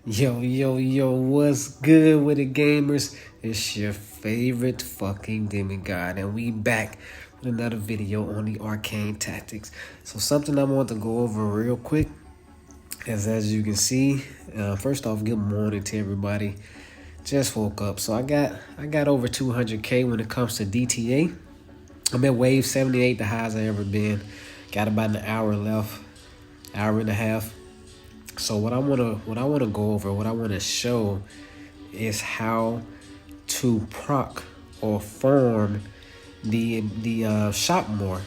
Yo, what's good with the gamers? It's your favorite fucking demigod, and we back with another video on the Arcane Tactics. So something I want to go over real quick is, as you can see, first off, good morning to everybody. Just woke up, so I got over 200k when it comes to DTA. I'm at wave 78, the highest I ever been. Got about an hour left, hour and a half. So what I wanna go over, what I wanna show is how to proc or farm the shop more.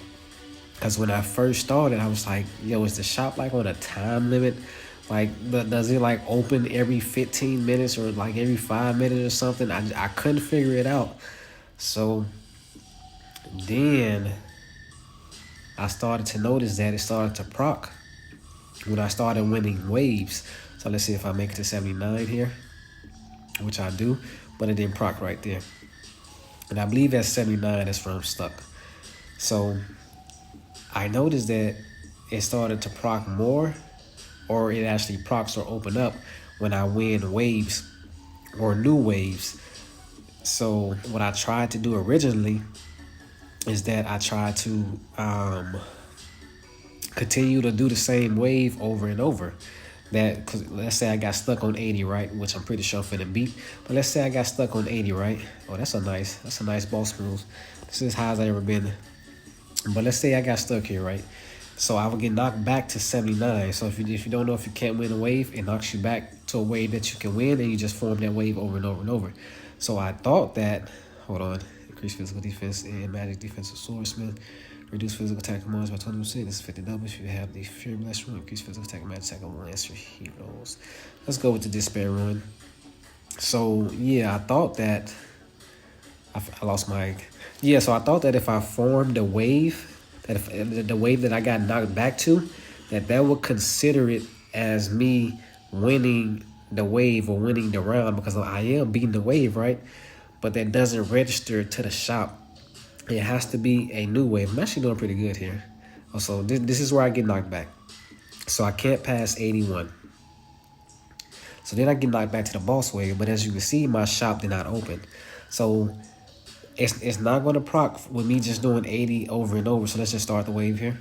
Cause when I first started, I was like, yo, is the shop like on a time limit? Like, does it like open every 15 minutes or like every 5 minutes or something? I couldn't figure it out. So then I started to notice that it started to proc when I started winning waves. So let's see if I make it to 79 here, which I do, but it didn't proc right there. And I believe at 79, that's where I'm stuck. So I noticed that it started to proc more, or it actually procs or open up when I win waves or new waves. So what I tried to do originally is that I tried to continue to do the same wave over and over. That, cause let's say I got stuck on 80, right? Which I'm pretty sure I'm finna beat. But let's say I got stuck on 80, right? Oh, that's a nice boss move. This is as high as I ever been. But let's say I got stuck here, right? So I would get knocked back to 79. So if you don't know if you can't win a wave, it knocks you back to a wave that you can win, and you just form that wave over and over and over. So I thought that, hold on, increase physical defense and magic defensive swordsman. Reduce physical attack of monsters by 20%. This is 50 doubles. If you have the Fear Blast rune, increase physical attack and magic attack of Lancer heroes. Let's go with the Despair rune. So yeah, I thought that I lost my. Yeah, so I thought that if I formed the wave, that if the wave that I got knocked back to, that would consider it as me winning the wave or winning the round, because I am beating the wave, right? But that doesn't register to the shop. It has to be a new wave. I'm actually doing pretty good here. Also, this is where I get knocked back. So I can't pass 81. So then I get knocked back to the boss wave. But as you can see, my shop did not open. So it's not going to proc with me just doing 80 over and over. So let's just start the wave here.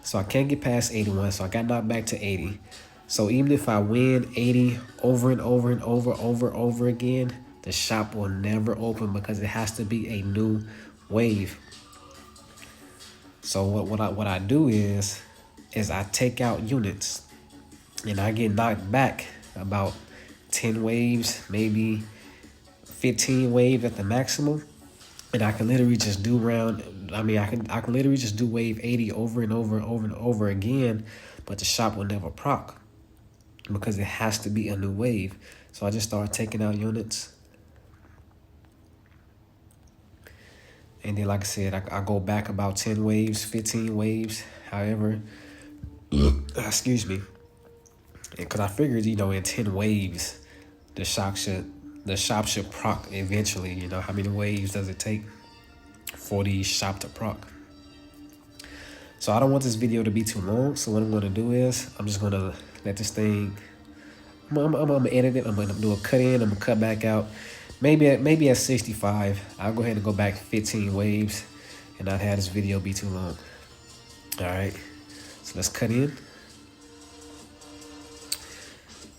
So I can't get past 81. So I got knocked back to 80. So even if I win 80 over and over and over again, the shop will never open because it has to be a new wave. So what I do is I take out units, and I get knocked back about 10 waves, maybe 15 waves at the maximum, and I can literally just do I can literally just do wave 80 over and over again, but the shop will never proc because it has to be a new wave. So I just start taking out units. And then, like I said, I go back about 10 waves, 15 waves, however, excuse me. Because I figured, in 10 waves, the shop should proc eventually. How many waves does it take for the shop to proc? So I don't want this video to be too long. So what I'm going to do is I'm just going to let this thing, I'm going to edit it. I'm going to do a cut in. I'm going to cut back out. Maybe at 65, I'll go ahead and go back 15 waves and not have this video be too long. All right, so let's cut in.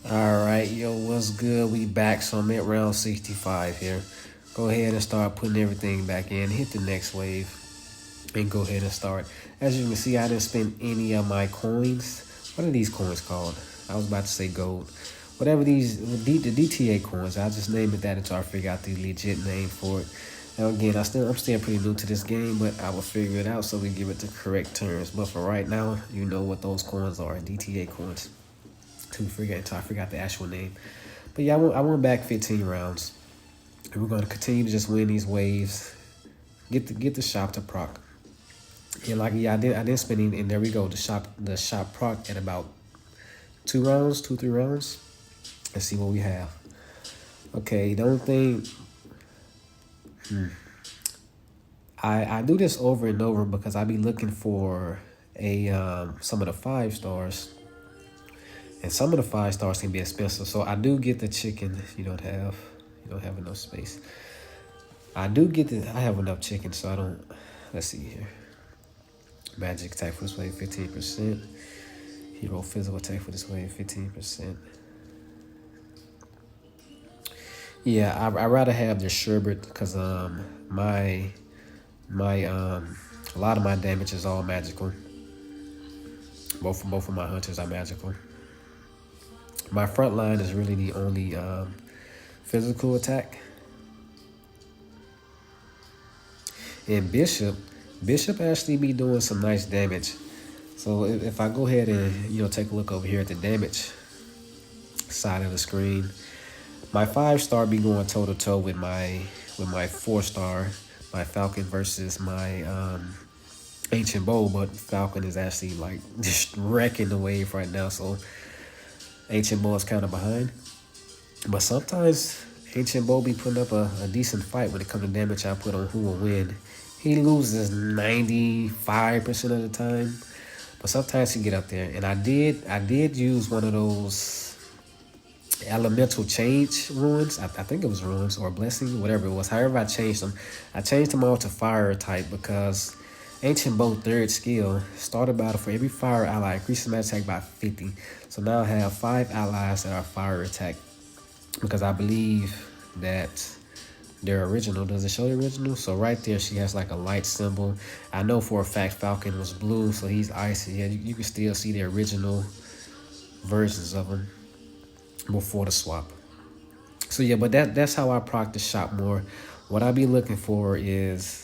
All right, yo, what's good? We back. So I'm at round 65 here. Go ahead and start putting everything back in. Hit the next wave and go ahead and start. As you can see, I didn't spend any of my coins. What are these coins called? I was about to say gold. Whatever the DTA coins, I'll just name it that until I figure out the legit name for it. Now again, I'm still pretty new to this game, but I will figure it out so we give it the correct terms. But for right now, you know what those coins are, DTA coins. Until I forgot the actual name. But yeah, I went back 15 rounds. And we're gonna continue to just win these waves. Get the shop to proc. And I didn't spend any, and there we go. The shop proc at about 3 rounds. Let's see what we have. Okay, the only thing, I do this over and over because I be looking for some of the 5 stars. And some of the 5 stars can be expensive. So I do get the chicken. You don't have enough space. I have enough chicken, so I don't. Let's see here. Magic attack for this way 15%. Hero physical attack for this way 15%. Yeah, I rather have the sherbet because my a lot of my damage is all magical. Both of my hunters are magical. My front line is really the only physical attack. And Bishop actually be doing some nice damage. So if I go ahead and take a look over here at the damage side of the screen, my 5-star be going toe to toe with my 4-star, my Falcon versus my Ancient Bow, but Falcon is actually like just wrecking the wave right now. So Ancient Bow is kind of behind, but sometimes Ancient Bow be putting up a decent fight when it comes to damage output on who will win. He loses 95% of the time, but sometimes he get up there. And I did use one of those elemental change runes. I think it was runes or blessing, whatever it was. However, I changed them all to fire type because Ancient Bow 3rd skill, start a battle for every fire ally, increases my attack by 50. So now I have 5 allies that are fire attack because I believe that they're original. Does it show the original? So right there, she has like a light symbol. I know for a fact Falcon was blue, so he's icy. Yeah, you can still see the original versions of him before the swap. So yeah, but that's how I proc the shop more. What I be looking for is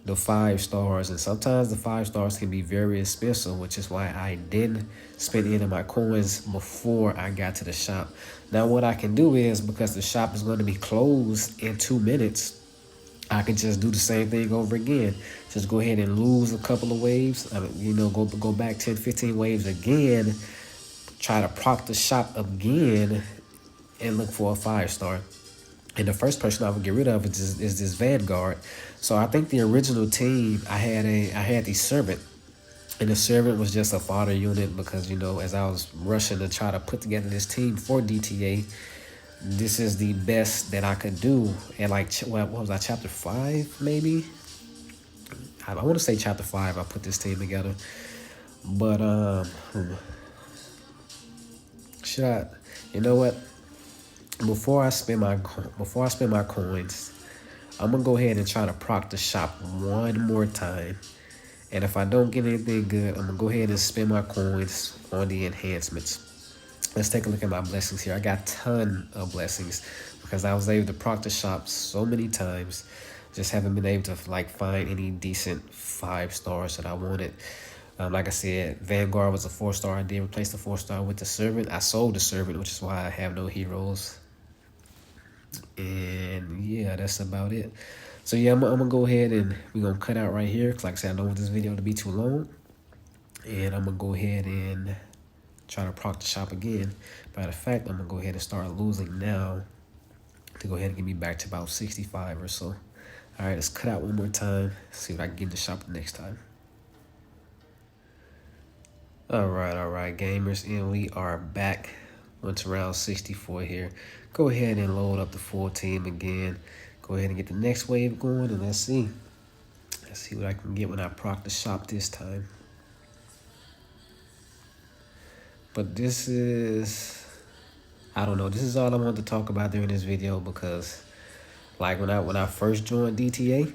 the 5 stars, and sometimes the 5 stars can be very expensive, which is why I didn't spend any of my coins before I got to the shop. Now what I can do is, because the shop is going to be closed in 2 minutes, I can just do the same thing over again. Just go ahead and lose a couple of waves, go back 10-15 waves again, try to proc the shop again and look for a 5-star. And the first person I would get rid of is this Vanguard. So I think the original team, I had the Servant. And the Servant was just a fodder unit because, as I was rushing to try to put together this team for DTA, this is the best that I could do. And like, what was I, chapter 5 maybe? I want to say chapter 5 I put this team together. But, should I, you know what? Before I spend my coins, I'm gonna go ahead and try to proc the shop one more time. And if I don't get anything good, I'm gonna go ahead and spend my coins on the enhancements. Let's take a look at my blessings here. I got a ton of blessings because I was able to proc the shop so many times. Just haven't been able to find any decent 5 stars that I wanted. Like I said, Vanguard was a 4-star. I did replace the 4-star with the Servant. I sold the Servant, which is why I have no heroes. And yeah, that's about it. So yeah, I'm gonna go ahead and we're gonna cut out right here. Cause like I said, I don't want this video to be too long. And I'm gonna go ahead and try to proc the shop again. Matter of fact, I'm gonna go ahead and start losing now to go ahead and get me back to about 65 or so. All right, let's cut out one more time. See what I can get in the shop next time. All right, gamers, and we are back. Went to round 64 here. Go ahead and load up the full team again. Go ahead and get the next wave going, and let's see. Let's see what I can get when I proc the shop this time. But this is, I don't know. This is all I wanted to talk about during this video because, like when I first joined DTA,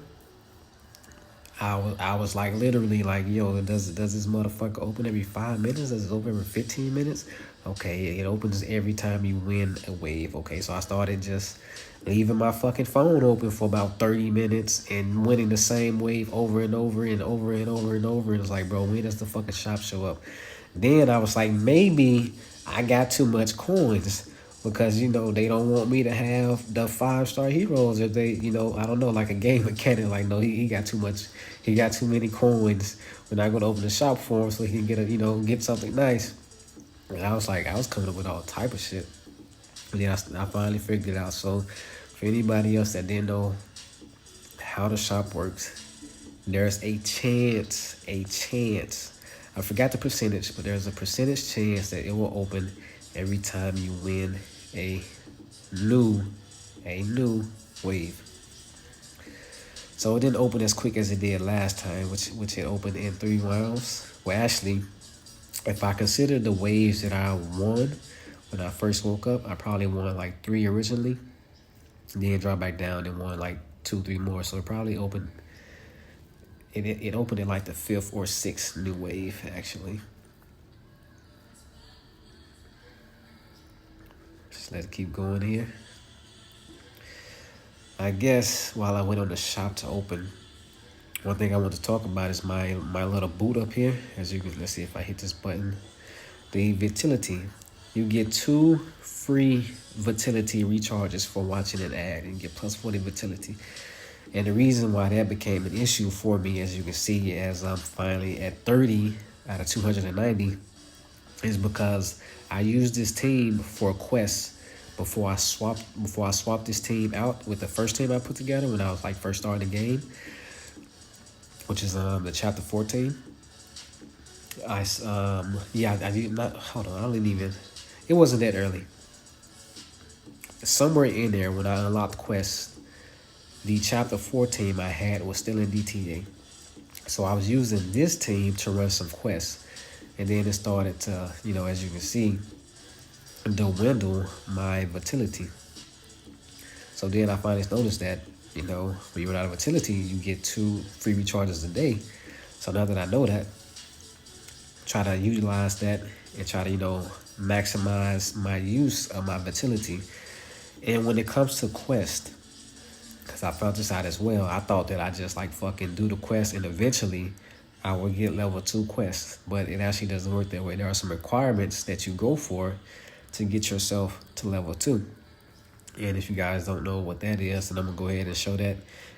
I was like literally like, yo, does this motherfucker open every 5 minutes? Does it open every 15 minutes? Okay, it opens every time you win a wave. Okay, so I started just leaving my fucking phone open for about 30 minutes and winning the same wave over and over and over and over and over. And it's like, bro, when does the fucking shop show up? Then I was like, maybe I got too much coins because, they don't want me to have the 5-star heroes if they, I don't know, like a game mechanic. Like, no, he got too much. He got too many coins. We're not going to open the shop for him so he can get get something nice. And I was coming up with all type of shit. But then I finally figured it out. So for anybody else that didn't know how the shop works, there's a chance I forgot the percentage, but there's a percentage chance that it will open every time you win a new wave. So it didn't open as quick as it did last time, which it opened in 3 rounds. Well, actually, if I consider the waves that I won when I first woke up, I probably won like 3 originally, and then dropped back down and won like 2, 3 more. So it probably opened. It opened in like the 5th or 6th new wave actually. Just let it keep going here. I guess while I went on the shop to open, one thing I want to talk about is my little boot up here. As you can, let's see if I hit this button. The vitality. You get 2 free vitality recharges for watching an ad and get plus 40 vitality. And the reason why that became an issue for me, as you can see, as I'm finally at 30 out of 290, is because I used this team for quests before I swapped this team out with the first team I put together when I was like first starting the game, which is the chapter 14. I did not, hold on, I don't even, it wasn't that early. Somewhere in there when I unlocked quests, the chapter 4 team I had was still in DTA. So I was using this team to run some quests. And then it started to, as you can see, dwindle my vitality. So then I finally noticed that, when you run out of vitality, you get 2 free recharges a day. So now that I know that, try to utilize that and try to, maximize my use of my vitality. And when it comes to quest, because I found this out as well, I thought that I just like fucking do the quest and eventually I will get level 2 quests. But it actually doesn't work that way. There are some requirements that you go for to get yourself to level 2. And if you guys don't know what that is, then I'm going to go ahead and show that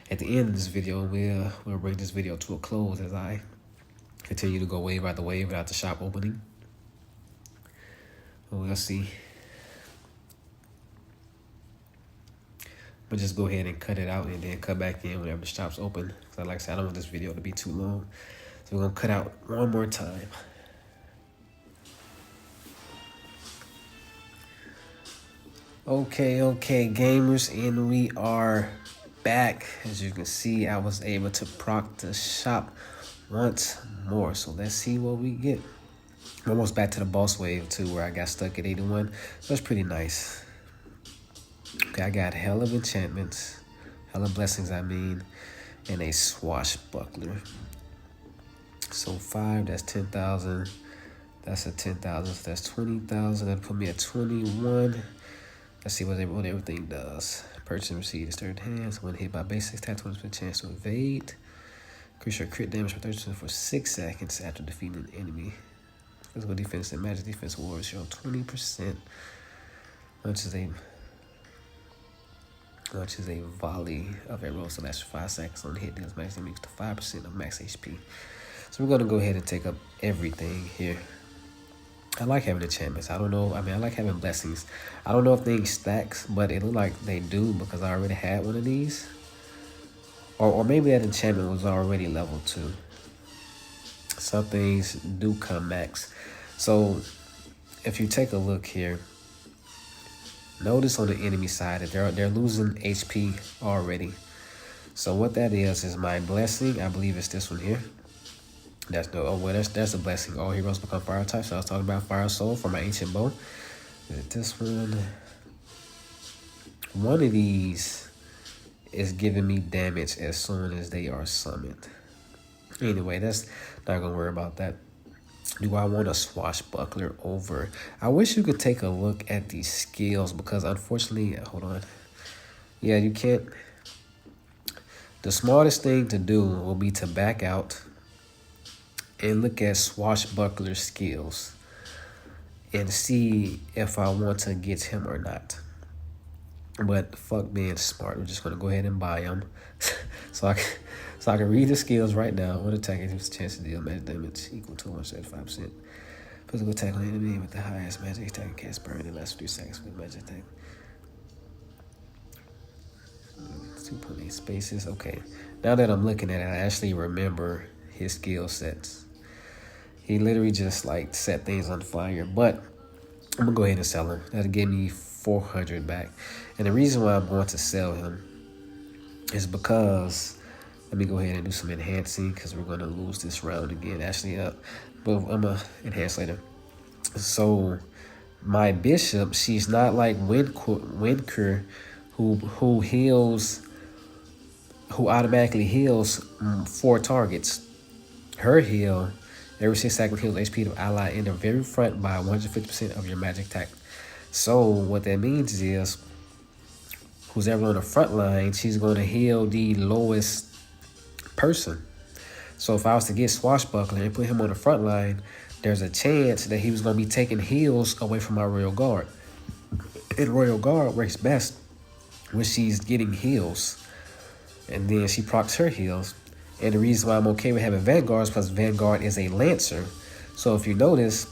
at the end of this video. We'll bring this video to a close as I continue to go wave after wave without the shop opening. We'll see. But just go ahead and cut it out and then cut back in whenever the shop's open. So like I said, I don't want this video to be too long. So we're going to cut out one more time. Okay, gamers, and we are back. As you can see, I was able to proc the shop once more. So let's see what we get. I'm almost back to the boss wave too, where I got stuck at 81. So that's pretty nice. Okay, I got hell of enchantments, hell of blessings, and a swashbuckler. So 5, that's 10,000. That's a 10,000, so that's 20,000. That'll put me at 21. Let's see what everything does. Purchase and receive is third hand. So when hit by basic attack, 20% chance to evade. Increase your crit damage for 30% for 6 seconds after defeating an enemy. Physical defense and magic defense warriors show 20%. Which is a volley of arrows, so that's 5 seconds on hit. Deals max damage to 5% of max HP. So we're gonna go ahead and take up everything here. I like having enchantments. I don't know. I like having blessings. I don't know if they stacks, but it look like they do because I already had one of these. Or maybe that enchantment was already level 2. Some things do come max. So if you take a look here, notice on the enemy side that they're losing HP already. So what that is my blessing. I believe it's this one here. That's a blessing. All heroes become fire types. So I was talking about fire soul for my ancient bow. Is it this one? One of these is giving me damage as soon as they are summoned. Anyway, that's not gonna worry about that. Do I want a swashbuckler over? I wish you could take a look at these skills because unfortunately, hold on. Yeah, you can't. The smartest thing to do will be to back out and look at swashbuckler skills and see if I want to get him or not. But fuck being smart. We're just gonna go ahead and buy him, so I can read the skills right now. One attack has a chance to deal magic damage equal to 175%. Physical attack on enemy with the highest magic attack and cast burn in the last 3 seconds with magic attack. 2.8 spaces. Okay, now that I'm looking at it, I actually remember his skill sets. He literally just like set things on fire. But I'm gonna go ahead and sell him. That'll give me 400 back. And the reason why I'm going to sell him is because, let me go ahead and do some enhancing because we're gonna lose this round again. Actually, but I'm gonna enhance later. So my bishop, she's not like Winker, who heals, who automatically heals 4 targets. Her heal every 6 seconds heals HP of ally in the very front by 150% of your magic attack. So what that means is, who's ever on the front line, she's going to heal the lowest person. So if I was to get Swashbuckler and put him on the front line, there's a chance that he was going to be taking heals away from my Royal Guard. And Royal Guard works best when she's getting heals. And then she procs her heals. And the reason why I'm okay with having Vanguard is because Vanguard is a Lancer. So if you notice,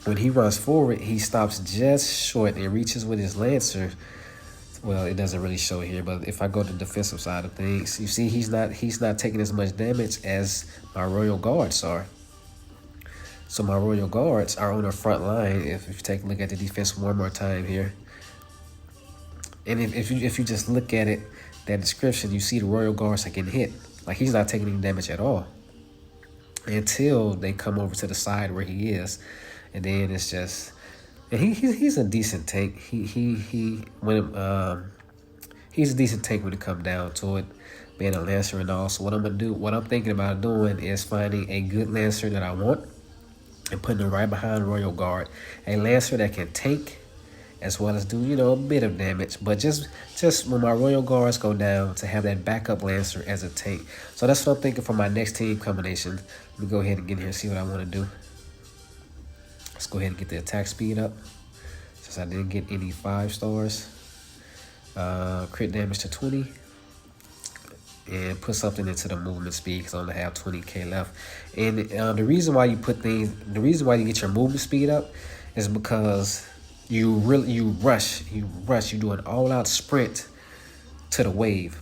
when he runs forward, he stops just short and reaches with his Lancer. Well, it doesn't really show here, but if I go to the defensive side of things, you see he's not taking as much damage as my Royal Guards are. So my Royal Guards are on the front line. If you take a look at the defense one more time here, and if you just look at it, that description, you see the Royal Guards are getting hit. Like, he's not taking any damage at all until they come over to the side where he is, and then it's just, and he's a decent tank. He's a decent tank when it comes down to it, being a Lancer and all. So what I'm thinking about doing is finding a good Lancer that I want and putting him right behind Royal Guard, a Lancer that can tank as well as do, you know, a bit of damage, but just when my Royal Guards go down, to have that backup Lancer as a tank. So that's what I'm thinking for my next team combination. Let me go ahead and get in here and see what I want to do. Let's go ahead and get the attack speed up, since I didn't get any 5 stars. Crit damage to 20, and put something into the movement speed because I only have 20k left. And the reason why you get your movement speed up is because you rush, you do an all-out sprint to the wave.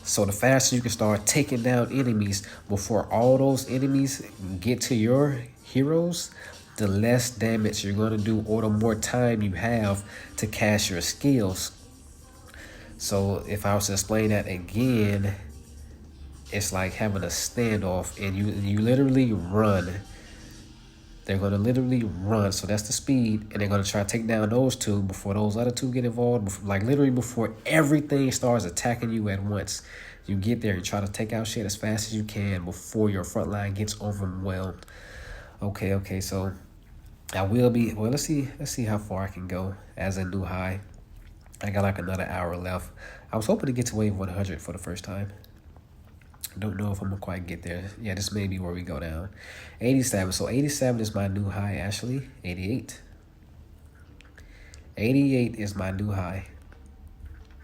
So the faster you can start taking down enemies before all those enemies get to your heroes, the less damage you're going to do, or the more time you have to cast your skills. So if I was to explain that again, it's like having a standoff, and you literally run. They're going to literally run, so that's the speed, and they're going to try to take down those 2 before those other 2 get involved, like literally before everything starts attacking you at once. You get there and try to take out shit as fast as you can before your front line gets overwhelmed. Okay, so I will be, well, let's see how far I can go as a new high. I got like another hour left. I was hoping to get to wave 100 for the first time. Don't know if I'm gonna quite get there. Yeah, this may be where we go down. 87. So 87 is my new high, actually. 88. 88 is my new high.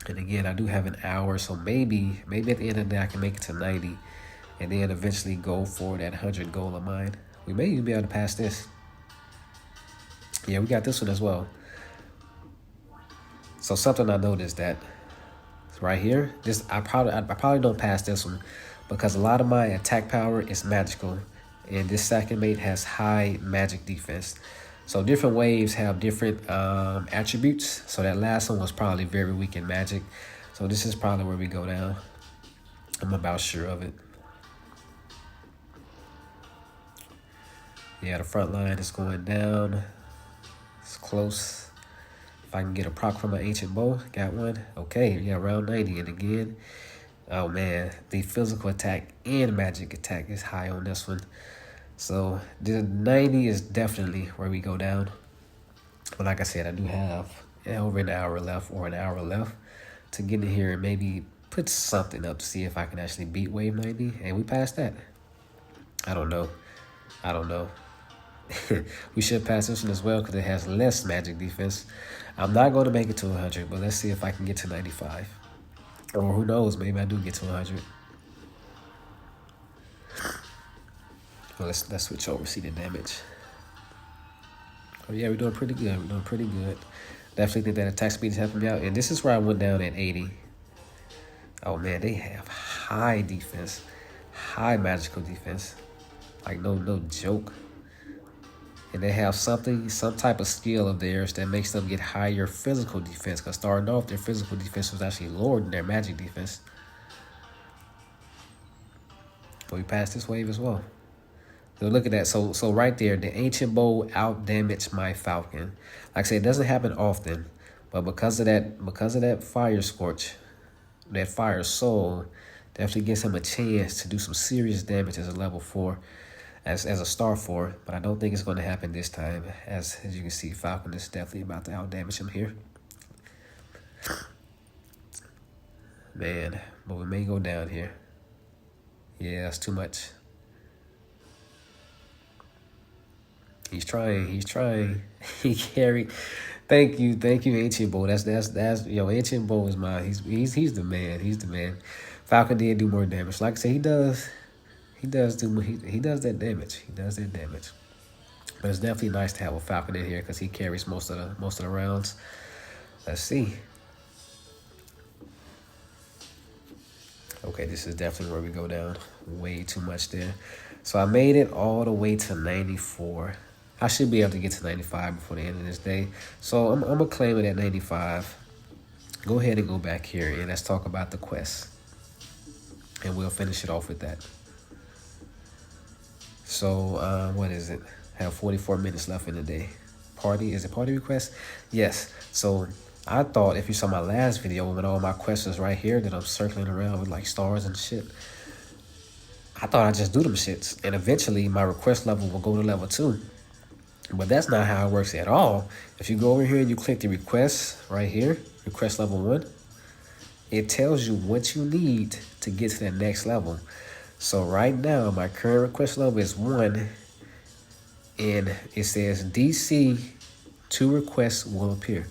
And again, I do have an hour, so maybe at the end of the day I can make it to 90, and then eventually go for that 100 goal of mine. We may even be able to pass this. Yeah, we got this one as well. So something I noticed that right here, this I probably don't pass this one, because a lot of my attack power is magical, and this second mate has high magic defense. So different waves have different attributes. So that last one was probably very weak in magic. So this is probably where we go down. I'm about sure of it. Yeah, the front line is going down. It's close. If I can get a proc from my ancient bow, got one. Okay, yeah, around 90. And again, oh man, the physical attack and magic attack is high on this one. So the 90 is definitely where we go down. But like I said, I do have over an hour left, or an hour left, to get in here and maybe put something up to see if I can actually beat wave 90. And we passed that. I don't know. We should pass this one as well because it has less magic defense. I'm not going to make it to 100, but let's see if I can get to 95. Or who knows, maybe I do get to 100. Well, let's switch over, see the damage. Oh yeah, we're doing pretty good. Definitely think that attack speed is helping me out. And this is where I went down at 80. Oh man, they have high defense, high magical defense. Like no joke. And they have some type of skill of theirs that makes them get higher physical defense. Because starting off, their physical defense was actually lower than their magic defense. But we passed this wave as well. So look at that. So right there, the ancient bow out damaged my falcon. Like I said, it doesn't happen often, but because of that fire scorch, that fire soul, definitely gives him a chance to do some serious damage as a level 4, as a star 4. But I don't think it's going to happen this time. As you can see, Falcon is definitely about to out damage him here. Man, but we may go down here. Yeah, that's too much. He's trying. He carried. Thank you, Ancient Bow. That's yo. Ancient Bow is mine. He's the man. He's the man. Falcon did do more damage. Like I said, he does that damage. He does that damage. But it's definitely nice to have a Falcon in here because he carries most of the rounds. Let's see. Okay, this is definitely where we go down. Way too much there. So I made it all the way to 94. I should be able to get to 95 before the end of this day. So I'm going to claim it at 95. Go ahead and go back here and let's talk about the quest. And we'll finish it off with that. So what is it? I have 44 minutes left in the day. Is it party request? Yes. So I thought if you saw my last video with all my questions right here that I'm circling around with like stars and shit, I thought I'd just do them shits. And eventually my request level will go to level 2. But that's not how it works at all. If you go over here and you click the request right here, request level 1, it tells you what you need to get to that next level. So right now, my current request level is 1, and it says DC 2 requests will appear.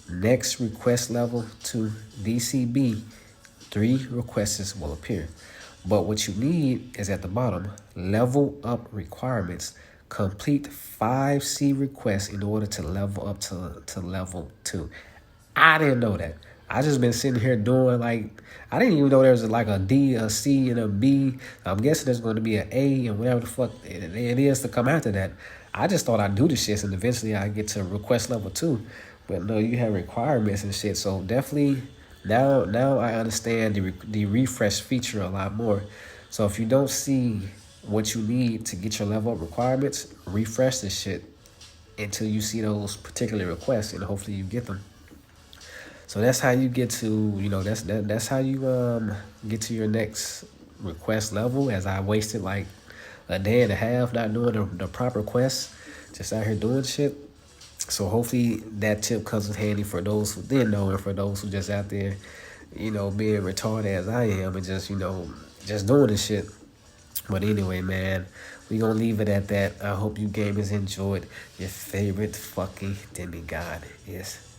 Next request level to DCB 3 requests will appear. But what you need is at the bottom, level up requirements. Complete 5 C requests in order to level up to level 2. I didn't know that. I just been sitting here doing like, I didn't even know there was like a D, a C, and a B. I'm guessing there's going to be an A and whatever the fuck it is to come after that. I just thought I'd do the shit and eventually I'd get to request level 2. But no, you have requirements and shit. So definitely now I understand the refresh feature a lot more. So if you don't see what you need to get your level up requirements, refresh this shit until you see those particular requests and hopefully you get them. So that's how you get to, that's how you get to your next request level, as I wasted like a day and a half not doing the proper quests, just out here doing shit. So hopefully that tip comes in handy for those who didn't know and for those who just out there, being retarded as I am and just doing this shit. But anyway, man, we gonna leave it at that. I hope you gamers enjoyed. Your favorite fucking demigod is